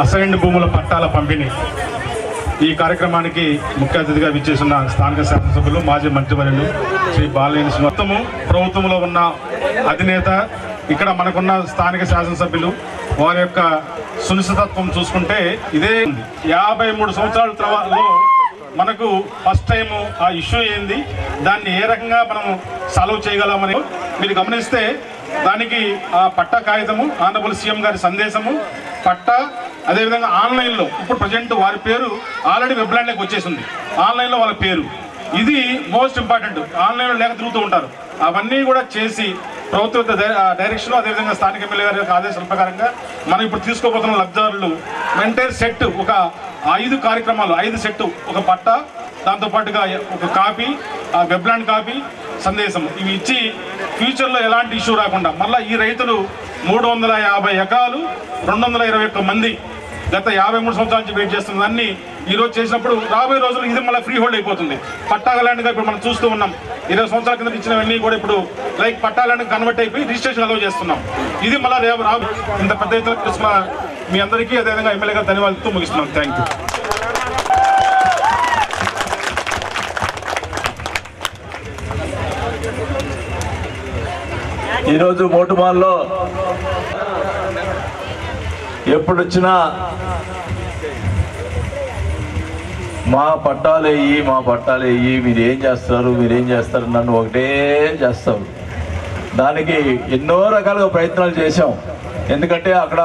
Assigned భూముల పట్టాల పంపిణీ ఈ కార్యక్రమానికి ముఖ్య అతిథిగా విచ్చేసిన స్థానిక శాసనసభ్యులు మాజీ మంత్రివర్యులు శ్రీ బాలినేని మొత్తము ప్రభుత్వంలో ఉన్న అధినేత ఇక్కడ మనకున్న స్థానిక శాసనసభ్యులు వారి యొక్క సునిశ్చితత్వం చూసుకుంటే ఇదే 53 సంవత్సరాల తర్వాతలో మనకు ఫస్ట్ టైం ఆ ఇష్యూ ఏంది, దాన్ని ఏ రకంగా మనం సాల్వ్ చేయగలమని మీరు గమనిస్తే దానికి ఆ పట్టా కాగితము, ఆనరబుల్ సీఎం గారి సందేశము, పట్టా, అదేవిధంగా ఆన్లైన్లో ఇప్పుడు ప్రజెంట్ వారి పేరు ఆల్రెడీ వెబ్లాండ్లోకి వచ్చేసింది, ఆన్లైన్లో వాళ్ళ పేరు. ఇది మోస్ట్ ఇంపార్టెంట్. ఆన్లైన్లో లేక తిరుగుతూ ఉంటారు. అవన్నీ కూడా చేసి ప్రభుత్వ డైరెక్షన్, అదేవిధంగా స్థానిక ఎమ్మెల్యే గారి యొక్క ఆదేశాల ప్రకారంగా మనం ఇప్పుడు తీసుకోబోతున్న లబ్ధిదారులు ఎంటైర్ సెట్ ఒక 5 కార్యక్రమాలు, 5 సెట్, ఒక పట్టా, దాంతోపాటుగా ఒక కాపీ, వెబ్లాండ్ కాపీ, సందేశం, ఇవి ఇచ్చి ఫ్యూచర్లో ఎలాంటి ఇష్యూ రాకుండా మళ్ళీ ఈ రైతులు 350 ఎకరాలు 221 మంది గత 53 సంవత్సరాల నుంచి వెయిట్ చేస్తున్న దాన్ని ఈరోజు చేసినప్పుడు రాబోయే రోజులు ఇది మళ్ళీ ఫ్రీ హోల్డ్ అయిపోతుంది. పట్టా ల్యాండ్గా ఇప్పుడు మనం చూస్తూ ఉన్నాం. 20 సంవత్సరాల కింద ఇచ్చినవన్నీ కూడా ఇప్పుడు లైక్ పట్టా ల్యాండ్ కన్వర్ట్ అయిపోయి రిజిస్ట్రేషన్ అలౌ చేస్తున్నాం. ఇది మళ్ళీ రేపు ఇంత పెద్ద ఎత్తున మీ అందరికీ అదేవిధంగా ఎమ్మెల్యే గారు ధన్యవాదాలతో ముగిస్తున్నాం. Thank you. ఈరోజు మోటుమాల్లో ఎప్పుడు వచ్చినా మా పట్టాలు వేయి, మీరేం చేస్తారు, నన్ను ఒకటే చేస్తారు. దానికి ఎన్నో రకాలుగా ప్రయత్నాలు చేశాం. ఎందుకంటే అక్కడ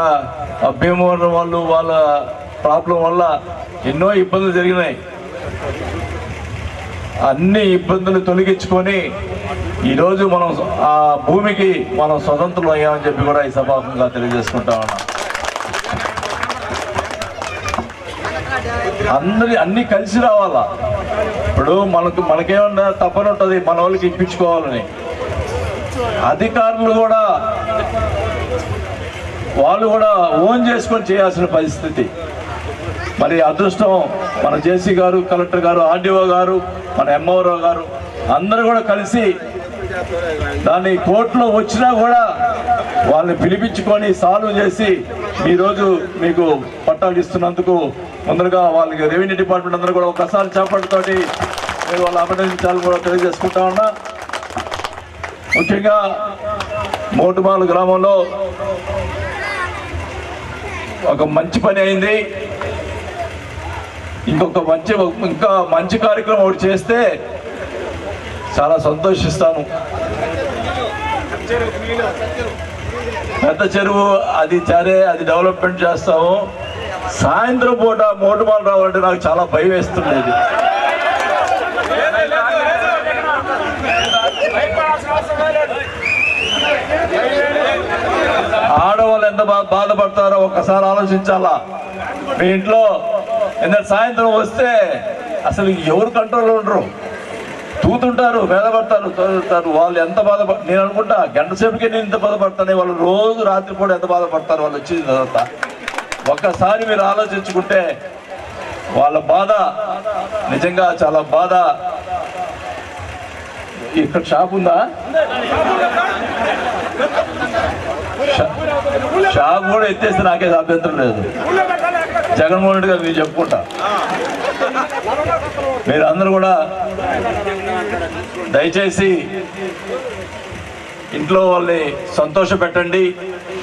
భీమవరం వాళ్ళ ప్రాబ్లం వల్ల ఎన్నో ఇబ్బందులు జరిగినాయి. అన్ని ఇబ్బందులు తొలగించుకొని ఈరోజు మనం ఆ భూమికి మనం స్వతంత్రం అయ్యామని చెప్పి కూడా ఈ సభాముఖంగా తెలియజేసుకుంటా ఉన్నాం. అన్నీ కలిసి రావాలా. ఇప్పుడు మనకేమన్నా తప్పని ఉంటుంది, మన వాళ్ళకి ఇప్పించుకోవాలని. అధికారులు కూడా వాళ్ళు కూడా ఓన్ చేసుకొని చేయాల్సిన పరిస్థితి. మరి అదృష్టం మన జేసీ గారు, కలెక్టర్ గారు, ఆర్డీఓ గారు, మన ఎంఓరావు గారు అందరూ కూడా కలిసి దాన్ని కోర్టులో వచ్చినా కూడా వాళ్ళని పిలిపించుకొని సాల్వ్ చేసి ఈరోజు మీకు పట్టాలు ఇస్తున్నందుకు ముందరగా వాళ్ళకి రెవెన్యూ డిపార్ట్మెంట్ అందరూ కూడా ఒకసారి చేపట్టుతోటి మీరు వాళ్ళు అభినందించాలని కూడా తెలియజేసుకుంటా ఉన్నా. ముఖ్యంగా మోటుమాలు గ్రామంలో ఒక మంచి పని అయింది. ఇంకా మంచి కార్యక్రమం ఒకటి చేస్తే చాలా సంతోషిస్తాను. పెద్ద చెరువు అది డెవలప్మెంట్ చేస్తాము. సాయంత్రం పూట మోటుమాలు రావాలంటే నాకు చాలా భయం వేస్తుండేది. ఆడవాళ్ళు ఎంత బాధపడతారో ఒక్కసారి ఆలోచించాలా. మీ ఇంట్లో ఎందుకంటే సాయంత్రం వస్తే అసలు ఎవరు కంట్రోల్లో ఉండరు, తూతుంటారు, బాధపడతారు. వాళ్ళు ఎంత నేను అనుకుంటా గంట సేపుకే నేను ఇంత బాధపడతాను, వాళ్ళు రోజు రాత్రి కూడా ఎంత బాధపడతారు వాళ్ళు వచ్చిన తర్వాత. ఒక్కసారి మీరు ఆలోచించుకుంటే వాళ్ళ బాధ నిజంగా చాలా బాధ. ఇక్కడ షాప్ ఉందా? షాప్ కూడా ఎత్తేస్తే నాకే అభ్యంతరం లేదు. జగన్మోహన్ రెడ్డి గారు మీరు చెప్పుకుంటా. మీరు అందరూ కూడా దయచేసి ఇంట్లో వాళ్ళని సంతోష పెట్టండి.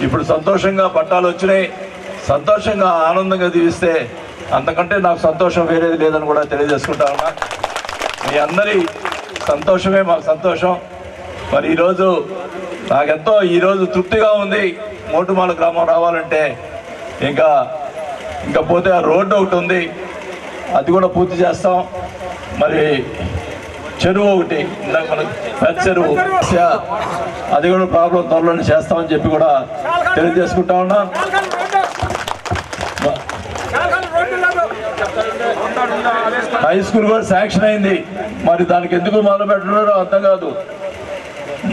ఇప్పుడు సంతోషంగా పట్టాలు వచ్చినాయి, సంతోషంగా ఆనందంగా దీవిస్తే అంతకంటే నాకు సంతోషం వేరేది లేదని కూడా తెలియజేసుకుంటా ఉన్నా. మీ అందరి సంతోషమే మాకు సంతోషం. మరి ఈరోజు నాకెంతో ఈరోజు తృప్తిగా ఉంది. మోటుమాల గ్రామం రావాలంటే ఇంకా పోతే ఆ రోడ్డు ఒకటి ఉంది, అది కూడా పూర్తి చేస్తాం. మరి చెరువు ఒకటి ఇందాక మనకు పెద్ద చెరువు, అది కూడా ప్రాబ్లం త్వరలోనే చేస్తామని చెప్పి కూడా తెలియజేసుకుంటా ఉన్నా. హై స్కూల్ కూడా శాంక్షన్ అయింది. మరి దానికి ఎందుకు మొదలు పెట్టడారో అర్థం కాదు.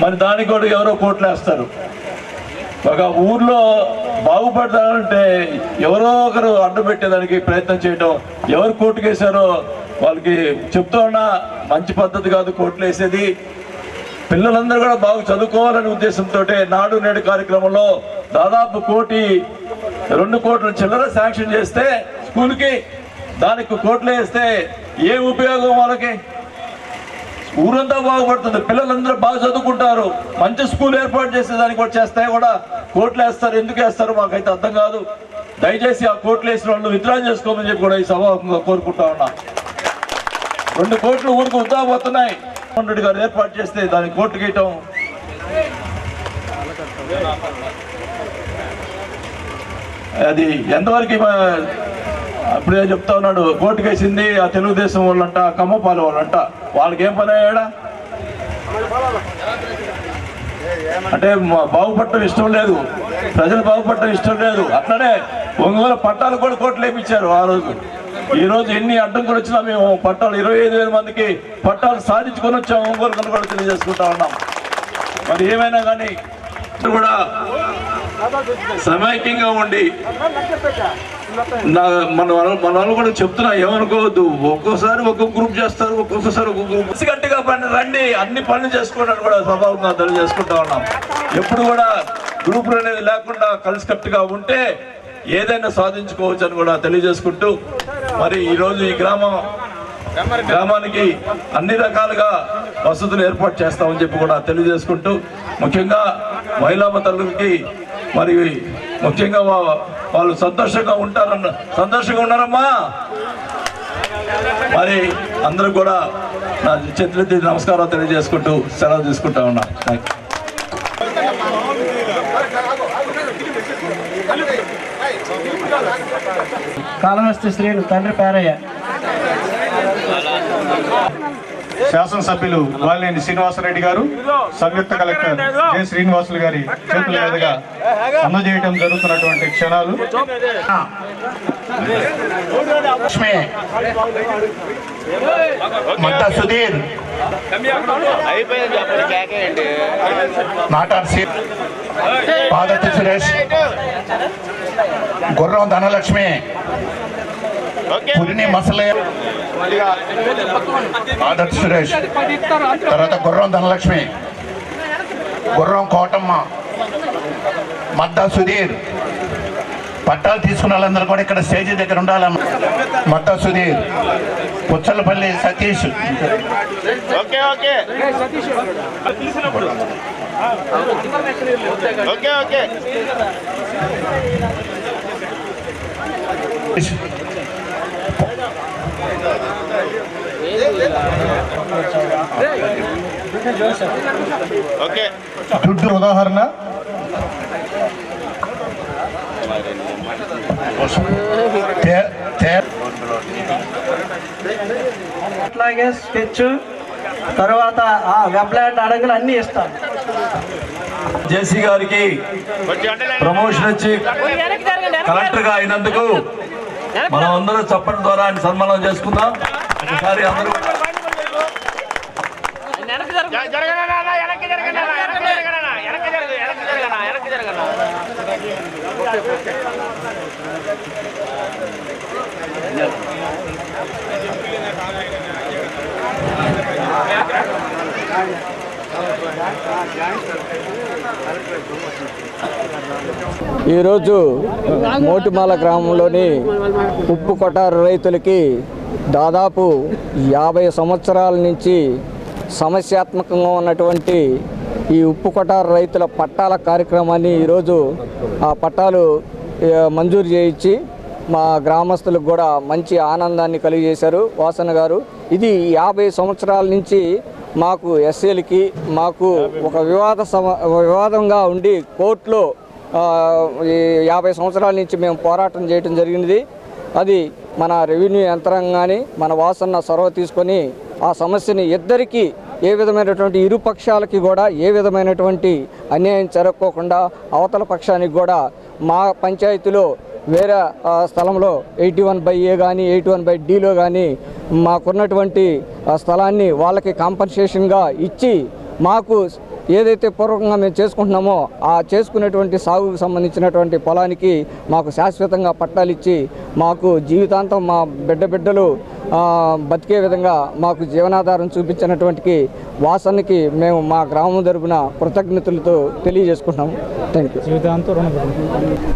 మరి దానికి కూడా ఎవరో కోట్లు వేస్తారు. ఒక ఊర్లో బాగుపడతారంటే ఎవరో ఒకరు అడ్డు పెట్టేదానికి ప్రయత్నం చేయడం, ఎవరు కోర్టుకు వేశారో వాళ్ళకి చెప్తూ ఉన్నా మంచి పద్ధతి కాదు కోర్టులు వేసేది. పిల్లలందరూ కూడా బాగా చదువుకోవాలనే ఉద్దేశంతో నాడు నేడు కార్యక్రమంలో దాదాపు 1-2 కోట్ల చిల్లర శాంక్షన్ చేస్తే స్కూల్కి, దానికి కోట్లు వేస్తే ఏం ఉపయోగం వాళ్ళకి? ఊరంతా బాగుపడుతుంది, పిల్లలందరూ బాగా చదువుకుంటారు. మంచి స్కూల్ ఏర్పాటు చేసే దానికి కూడా చేస్తే కూడా కోట్లు వేస్తారు. ఎందుకు వేస్తారు మాకైతే అర్థం కాదు. దయచేసి ఆ కోట్లు వేసిన వాళ్ళు విత్డ్రా చేసుకోమని చెప్పి కూడా ఈ సభాముఖంగా కోరుకుంటా ఉన్నా. 2 కోట్లు ఊరికి వృధా పోతున్నాయి. రెడ్డి గారు ఏర్పాటు చేస్తే దానికి కోట్లు గీయటం అది ఎంతవరకు? అప్పుడే చెప్తా ఉన్నాడు, కోర్టుకు వేసింది ఆ తెలుగుదేశం వాళ్ళంట, కమ్మపాలెం వాళ్ళంట. వాళ్ళకి ఏం పని అయ్యాడా? అంటే బాగుపడటం ఇష్టం లేదు, ప్రజలు బాగుపడటం ఇష్టం లేదు. అట్లనే ఒంగోలు పట్టాలు కూడా కోట్లు వేయించారు ఆ రోజు. ఈ రోజు ఎన్ని అడ్డంకులు వచ్చినా మేము పట్టాలు 25,000 మందికి పట్టాలు సాధించుకొని వచ్చాము. ఒంగోలు కనుక కూడా తెలియజేసుకుంటా ఉన్నాం. మరి ఏమైనా కానీ కూడా సమైక్యంగా ఉండి మన వాళ్ళు కూడా చెప్తున్నా, ఏమనుకోవద్దు. ఒక్కోసారి ఒక్కొక్క గ్రూప్ చేస్తారు, ఒక్కొక్కసారి ఒక్కొక్క గ్రూప్. గట్టిగా రండి, అన్ని పనులు చేసుకుంటారు కూడా స్వభావంగా తెలియజేసుకుంటా ఉన్నాం. ఎప్పుడు కూడా గ్రూపులు అనేది లేకుండా కలిసికట్టుగా ఉంటే ఏదైనా సాధించుకోవచ్చు అని కూడా తెలియజేసుకుంటూ, మరి ఈరోజు ఈ గ్రామానికి అన్ని రకాలుగా వసతులు ఏర్పాటు చేస్తామని చెప్పి కూడా తెలియజేసుకుంటూ, ముఖ్యంగా మహిళా తల్లులకి మరి ముఖ్యంగా వాళ్ళు సంతోషంగా ఉన్నారమ్మా. మరి అందరూ కూడా నా చేతులెత్తి నమస్కారం తెలియజేసుకుంటూ సెలవు తీసుకుంటా ఉన్నా. కాళహస్తి శ్రీను తండ్రి పేరయ్య. శాసనసభ్యులు బాలినేని శ్రీనివాసరెడ్డి గారు, సంయుక్త కలెక్టర్ జె శ్రీనివాసులు గారి చేతుల మీదుగా అందజేయడం జరుగుతున్నటువంటి క్షణాలు. మద్దా సుధీర్, నాటార్ పాదత్తి సురేష్, గుర్రం ధనలక్ష్మి, పులిని మసలే పాదత్తి సురేష్, తర్వాత గుర్రం ధనలక్ష్మి, గుర్రం కోటమ్మ, మద్దా సుధీర్. పట్టాలు తీసుకున్న వాళ్ళందరూ కూడా ఇక్కడ స్టేజీ దగ్గర ఉండాలమ్మా. మద్దా సుధీర్, పుచ్చలపల్లి సతీష్, దుడ్డు ఉదాహరణ అట్లాగే స్కెచ్, తర్వాత వెబ్లైట్ అడగలు అన్ని ఇస్తాం. జేసీ గారికి ప్రమోషన్ వచ్చి కలెక్టర్ గా అయినందుకు మనం అందరూ చప్పటి ద్వారా ఆయన సన్మానం చేసుకుందాం. ఒకసారి అందరూ ఈరోజు మోటిమాల గ్రామంలోని ఉప్పు కొటారు రైతులకి దాదాపు 50 సంవత్సరాల నుంచి సమస్యాత్మకంగా ఉన్నటువంటి ఈ ఉప్పు కొటారు రైతుల పట్టాల కార్యక్రమాన్ని ఈరోజు ఆ పట్టాలు మంజూరు చేయించి మా గ్రామస్తులకు కూడా మంచి ఆనందాన్ని కలిగజేశారు వాసన గారు. ఇది 50 సంవత్సరాల నుంచి మాకు ఎస్సీలకి మాకు ఒక వివాదంగా ఉండి కోర్టులో 50 సంవత్సరాల నుంచి మేము పోరాటం చేయడం జరిగినది. అది మన రెవెన్యూ యంత్రాంగాన్ని మన వాసన చొరవ తీసుకొని ఆ సమస్యని ఇద్దరికీ ఏ విధమైనటువంటి ఇరు పక్షాలకి కూడా ఏ విధమైనటువంటి అన్యాయం జరగకోకుండా అవతల పక్షానికి కూడా మా పంచాయతీలో వేరే స్థలంలో 81/A కానీ 81/Dలో కానీ మాకున్నటువంటి స్థలాన్ని వాళ్ళకి కాంపన్సేషన్గా ఇచ్చి మాకు ఏదైతే పూర్వకంగా మేము చేసుకుంటున్నామో ఆ చేసుకునేటువంటి సాగుకు సంబంధించినటువంటి పొలానికి మాకు శాశ్వతంగా పట్టాలు ఇచ్చి మాకు జీవితాంతం మా బిడ్డలు బతికే విధంగా మాకు జీవనాధారం చూపించినటువంటి వాసనకి మేము మా గ్రామం తరపున కృతజ్ఞతలతో తెలియజేసుకుంటున్నాము. Thank you. జీవితాంతం రుణపడి